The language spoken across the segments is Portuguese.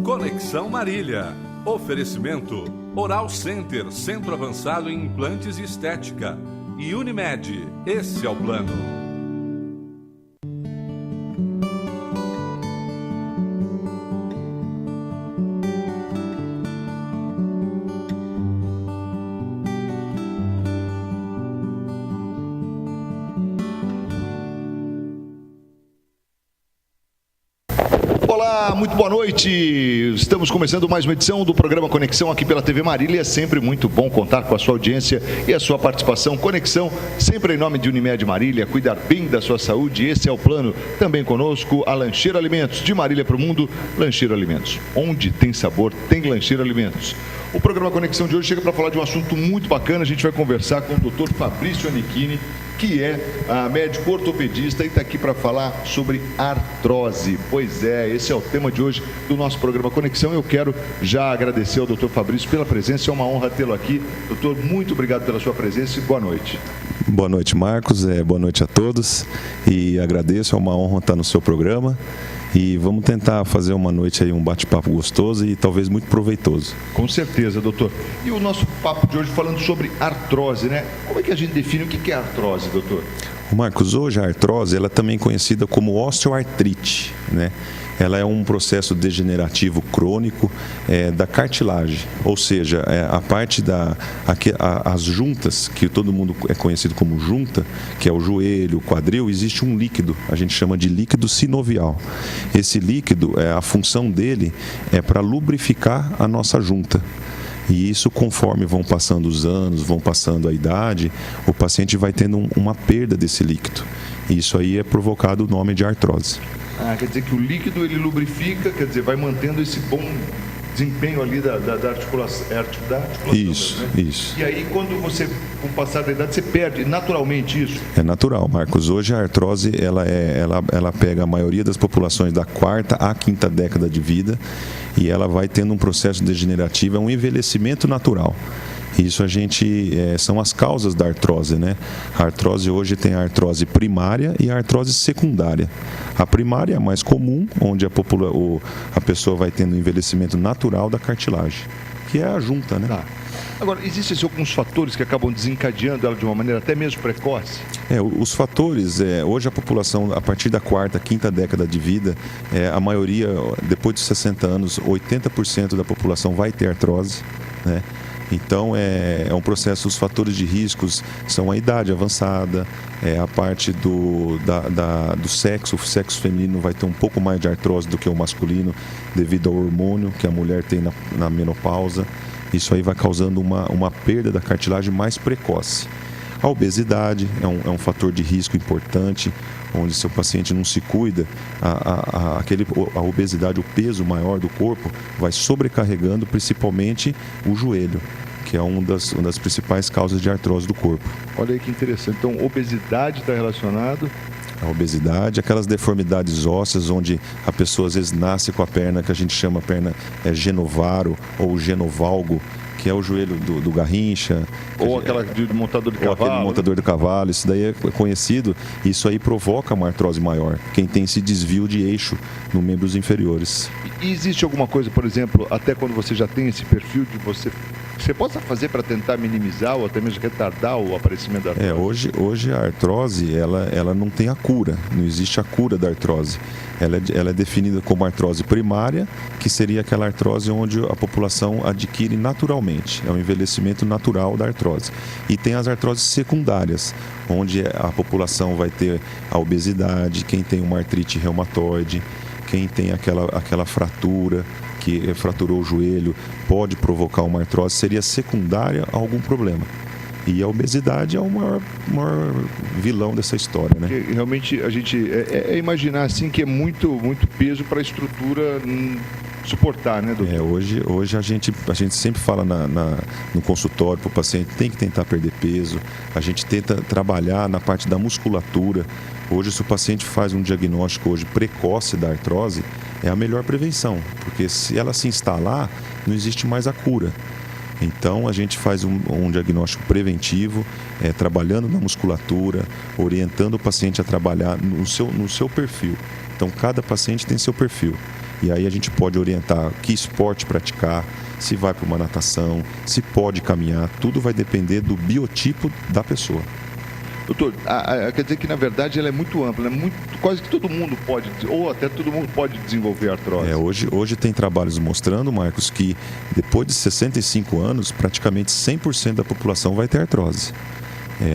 Conexão Marília. Oferecimento Oral Center, Centro Avançado em Implantes e Estética. E Unimed, esse é o plano. Olá, muito boa noite. Estamos começando mais uma edição do programa Conexão aqui pela TV Marília. É sempre muito bom contar com a sua audiência e a sua participação. Conexão, sempre em nome de Unimed Marília, cuidar bem da sua saúde, esse é o plano. Também conosco a Lancheiro Alimentos, de Marília para o Mundo, Lancheiro Alimentos. Onde tem sabor, tem Lancheiro Alimentos. O programa Conexão de hoje chega para falar de um assunto muito bacana. A gente vai conversar com o Dr. Fabrício Anichini, que é médico ortopedista e está aqui para falar sobre artrose. Pois é, esse é o tema de hoje do nosso programa Conexão. Eu quero já agradecer ao Dr. Fabrício pela presença, é uma honra tê-lo aqui. Doutor, muito obrigado pela sua presença e boa noite. Boa noite, Marcos, boa noite a todos e agradeço, é uma honra estar no seu programa. E vamos tentar fazer uma noite aí, um bate-papo gostoso e talvez muito proveitoso. Com certeza, doutor. E o nosso papo de hoje falando sobre artrose, né? Como é que a gente define o que é artrose, doutor? Marcos, hoje a artrose ela é também conhecida como osteoartrite, né? Ela é um processo degenerativo crônico da cartilagem, ou seja, a parte as juntas, que todo mundo é conhecido como junta, que é o joelho, o quadril, existe um líquido, a gente chama de líquido sinovial. Esse líquido, a função dele é para lubrificar a nossa junta. E isso, conforme vão passando os anos, vão passando a idade, o paciente vai tendo uma perda desse líquido. E isso aí é provocado o nome de artrose. Quer dizer que o líquido ele lubrifica, quer dizer, vai mantendo esse bom desempenho ali da articulação. Isso, né? Isso. E aí, quando você, com o passar da idade, você perde naturalmente isso? É natural, Marcos. Hoje a artrose, ela pega a maioria das populações da 4ª à 5ª década de vida e ela vai tendo um processo degenerativo, é um envelhecimento natural. Isso são as causas da artrose, né? A artrose hoje tem a artrose primária e a artrose secundária. A primária é a mais comum, onde a pessoa vai tendo um envelhecimento natural da cartilagem, que é a junta, né? Tá. Agora, existem alguns fatores que acabam desencadeando ela de uma maneira até mesmo precoce? Os fatores, hoje a população, a partir da 4ª, 5ª década de vida, a maioria, depois de 60 anos, 80% da população vai ter artrose, né? Então, é um processo, os fatores de riscos são a idade avançada, a parte do sexo, o sexo feminino vai ter um pouco mais de artrose do que o masculino, devido ao hormônio que a mulher tem na menopausa. Isso aí vai causando uma perda da cartilagem mais precoce. A obesidade é um fator de risco importante, onde se o paciente não se cuida, a obesidade, o peso maior do corpo, vai sobrecarregando principalmente o joelho, que é uma das principais causas de artrose do corpo. Olha aí que interessante. Então, obesidade está relacionado? A obesidade, aquelas deformidades ósseas, onde a pessoa às vezes nasce com a perna, que a gente chama perna genovaro ou genovalgo, que é o joelho do Garrincha. Ou aquela de montador de cavalo. Ou aquele montador de cavalo, isso daí é conhecido. Isso aí provoca uma artrose maior, quem tem esse desvio de eixo nos membros inferiores. E existe alguma coisa, por exemplo, até quando você já tem esse perfil de você possa fazer para tentar minimizar ou até mesmo retardar o aparecimento da artrose? Hoje a artrose, ela não tem a cura, não existe a cura da artrose. Ela é definida como artrose primária, que seria aquela artrose onde a população adquire naturalmente, é um envelhecimento natural da artrose. E tem as artroses secundárias, onde a população vai ter a obesidade, quem tem uma artrite reumatoide, quem tem aquela fratura, que fraturou o joelho, pode provocar uma artrose, seria secundária a algum problema. E a obesidade é o maior vilão dessa história, né? Porque realmente a gente imaginar assim que é muito peso para a estrutura suportar, né, doutor? Hoje a gente sempre fala no consultório para o paciente, tem que tentar perder peso, a gente tenta trabalhar na parte da musculatura. Hoje, se o paciente faz um diagnóstico hoje precoce da artrose, é a melhor prevenção, porque se ela se instalar, não existe mais a cura. Então, a gente faz um diagnóstico preventivo, trabalhando na musculatura, orientando o paciente a trabalhar no seu perfil. Então, cada paciente tem seu perfil. E aí a gente pode orientar que esporte praticar, se vai para uma natação, se pode caminhar, tudo vai depender do biotipo da pessoa. Doutor, quer dizer que na verdade ela é muito ampla, né? Quase que todo mundo pode, ou até todo mundo pode desenvolver artrose. Hoje tem trabalhos mostrando, Marcos, que depois de 65 anos, praticamente 100% da população vai ter artrose.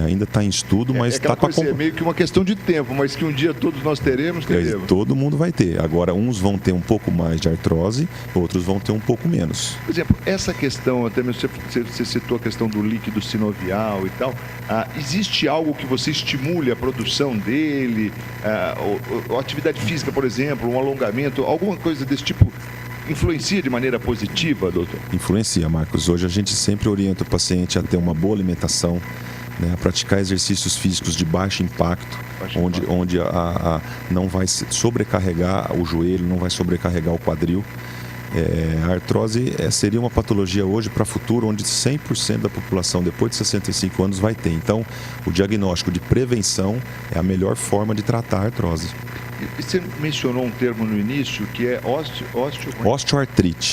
Ainda está em estudo, mas está para É meio que uma questão de tempo, mas que um dia todos nós teremos. Todo mundo vai ter. Agora, uns vão ter um pouco mais de artrose, outros vão ter um pouco menos. Por exemplo, essa questão, até mesmo você citou a questão do líquido sinovial e tal, existe algo que você estimule a produção dele, ou atividade física, por exemplo, um alongamento, alguma coisa desse tipo? Influencia de maneira positiva, doutor? Influencia, Marcos. Hoje a gente sempre orienta o paciente a ter uma boa alimentação, né, a praticar exercícios físicos de baixo impacto, onde não vai sobrecarregar o joelho, não vai sobrecarregar o quadril. A artrose seria uma patologia hoje para o futuro, onde 100% da população depois de 65 anos vai ter. Então, o diagnóstico de prevenção é a melhor forma de tratar a artrose. E você mencionou um termo no início que é osteoartrite.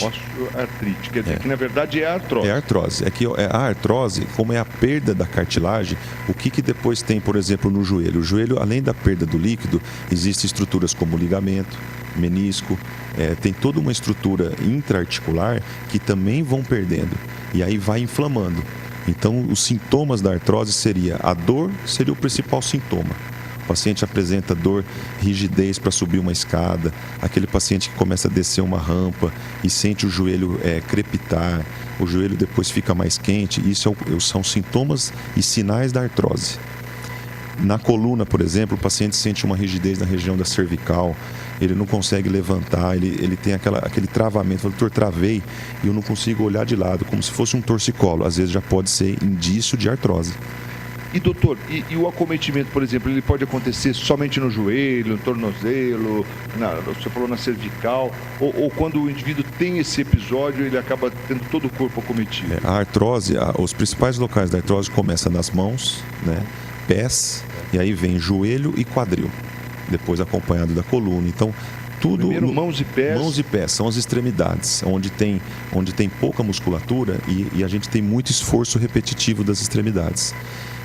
Osteoartrite, quer dizer que na verdade é artrose. É artrose. É que a artrose, como é a perda da cartilagem, o que depois tem, por exemplo, no joelho? O joelho, além da perda do líquido, existem estruturas como ligamento, menisco, tem toda uma estrutura intraarticular que também vão perdendo. E aí vai inflamando. Então, os sintomas da artrose a dor seria o principal sintoma. O paciente apresenta dor, rigidez para subir uma escada, aquele paciente que começa a descer uma rampa e sente o joelho crepitar, o joelho depois fica mais quente. Isso são sintomas e sinais da artrose. Na coluna, por exemplo, o paciente sente uma rigidez na região da cervical, ele não consegue levantar, ele tem aquele travamento, fala, doutor, travei e eu não consigo olhar de lado, como se fosse um torcicolo. Às vezes já pode ser indício de artrose. E doutor, e o acometimento, por exemplo, ele pode acontecer somente no joelho, no tornozelo, você falou na cervical, ou quando o indivíduo tem esse episódio, ele acaba tendo todo o corpo acometido? A artrose, os principais locais da artrose começam nas mãos, né, pés, e aí vem joelho e quadril, depois acompanhado da coluna. Então, tudo. Primeiro, mãos e pés. Mãos e pés são as extremidades, onde tem pouca musculatura e a gente tem muito esforço repetitivo das extremidades.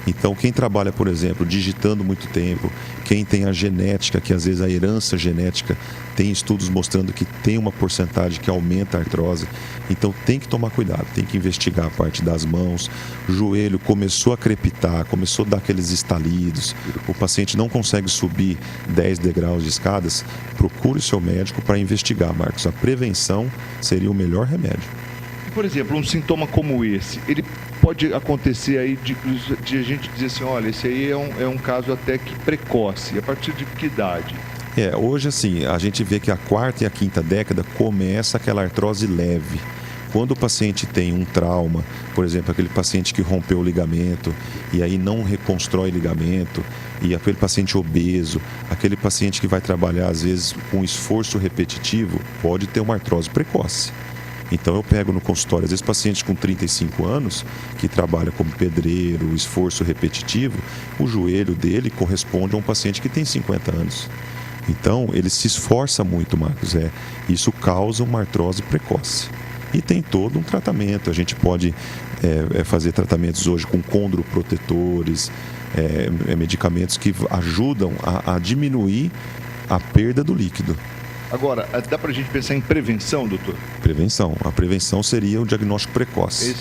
Então, quem trabalha, por exemplo, digitando muito tempo, quem tem a genética, que às vezes a herança genética, tem estudos mostrando que tem uma porcentagem que aumenta a artrose. Então, tem que tomar cuidado, tem que investigar a parte das mãos. O joelho começou a crepitar, começou a dar aqueles estalidos. O paciente não consegue subir 10 degraus de escadas. Procure o seu médico para investigar, Marcos. A prevenção seria o melhor remédio. Por exemplo, um sintoma como esse, ele pode acontecer aí de a gente dizer assim, olha, esse aí é um caso até que precoce. A partir de que idade? Hoje assim, a gente vê que a 4ª e a 5ª década começa aquela artrose leve. Quando o paciente tem um trauma, por exemplo, aquele paciente que rompeu o ligamento e aí não reconstrói ligamento, e aquele paciente obeso, aquele paciente que vai trabalhar às vezes com esforço repetitivo, pode ter uma artrose precoce. Então eu pego no consultório, às vezes, pacientes com 35 anos, que trabalha como pedreiro, esforço repetitivo, o joelho dele corresponde a um paciente que tem 50 anos. Então, ele se esforça muito, Marcos. Isso causa uma artrose precoce. E tem todo um tratamento. A gente pode fazer tratamentos hoje com condroprotetores, medicamentos que ajudam a diminuir a perda do líquido. Agora, dá pra gente pensar em prevenção, doutor? Prevenção. A prevenção seria o diagnóstico precoce.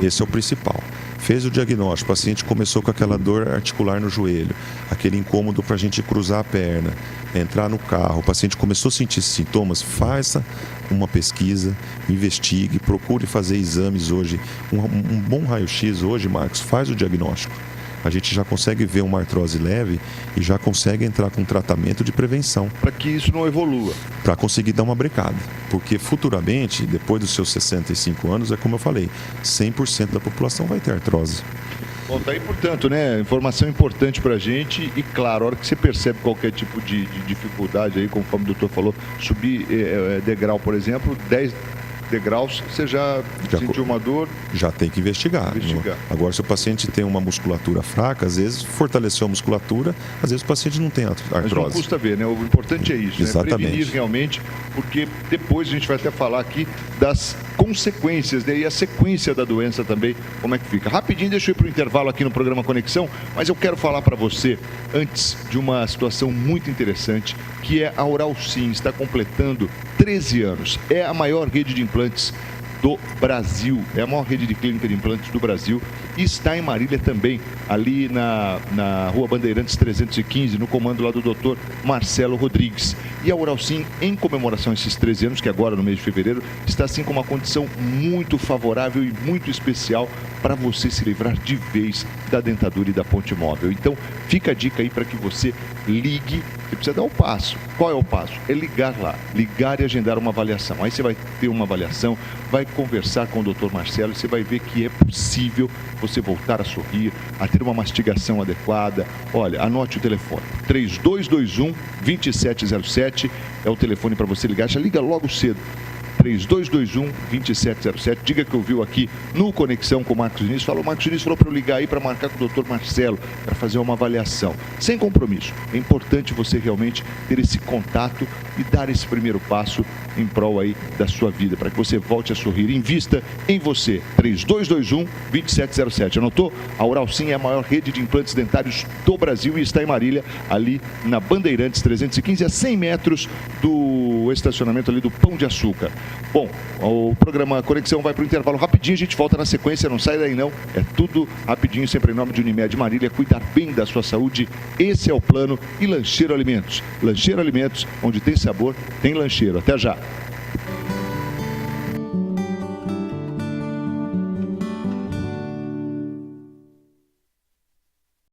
Esse é o principal. Fez o diagnóstico, o paciente começou com aquela dor articular no joelho, aquele incômodo para a gente cruzar a perna, entrar no carro, o paciente começou a sentir esses sintomas, faça uma pesquisa, investigue, procure fazer exames hoje. Um bom raio-x hoje, Marcos, faz o diagnóstico. A gente já consegue ver uma artrose leve e já consegue entrar com tratamento de prevenção. Para que isso não evolua. Para conseguir dar uma brecada. Porque futuramente, depois dos seus 65 anos, é como eu falei, 100% da população vai ter artrose. Bom, tá aí, portanto, né? Informação importante para a gente e, claro, a hora que você percebe qualquer tipo de dificuldade aí, conforme o doutor falou, subir degrau, por exemplo, 10 degraus, você já sentiu uma dor? Já tem que investigar. Agora, se o paciente tem uma musculatura fraca, às vezes fortaleceu a musculatura, às vezes o paciente não tem artrose. Mas não custa ver, né? O importante é isso, Exatamente. Né? Prevenir realmente, porque depois a gente vai até falar aqui das consequências, né? E a sequência da doença também, como é que fica. Rapidinho, deixa eu ir para o intervalo aqui no programa Conexão, mas eu quero falar para você, antes, de uma situação muito interessante, que é a Oral Sim, está completando 13 anos. É a maior rede de implantes do Brasil, é a maior rede de clínica de implantes do Brasil, e está em Marília também, ali na Rua Bandeirantes 315, no comando lá do Dr. Marcelo Rodrigues. E a Oral Sim, em comemoração a esses 13 anos, que agora no mês de fevereiro, está assim com uma condição muito favorável e muito especial para você se livrar de vez da dentadura e da ponte móvel. Então, fica a dica aí para que você ligue, você precisa dar o passo. Qual é o passo? É ligar lá, ligar e agendar uma avaliação. Aí você vai ter uma avaliação, vai conversar com o Dr. Marcelo e você vai ver que é possível você voltar a sorrir, a ter uma mastigação adequada. Olha, anote o telefone, 3221-2707 é o telefone para você ligar, já liga logo cedo. 3221-2707, diga que ouviu aqui no Conexão com o Marcos Diniz, o Marcos Diniz falou para eu ligar aí para marcar com o Dr. Marcelo, para fazer uma avaliação, sem compromisso. É importante você realmente ter esse contato e dar esse primeiro passo em prol aí da sua vida, para que você volte a sorrir. Invista em você, 3221-2707, anotou? A Oral Sim é a maior rede de implantes dentários do Brasil e está em Marília, ali na Bandeirantes 315, a 100 metros do estacionamento ali do Pão de Açúcar. Bom, o programa Conexão vai para o intervalo rapidinho, a gente volta na sequência, não sai daí não, é tudo rapidinho, sempre em nome de Unimed Marília, cuidar bem da sua saúde, esse é o plano. E Lancheiro Alimentos, onde tem sabor, tem lancheiro. Até já!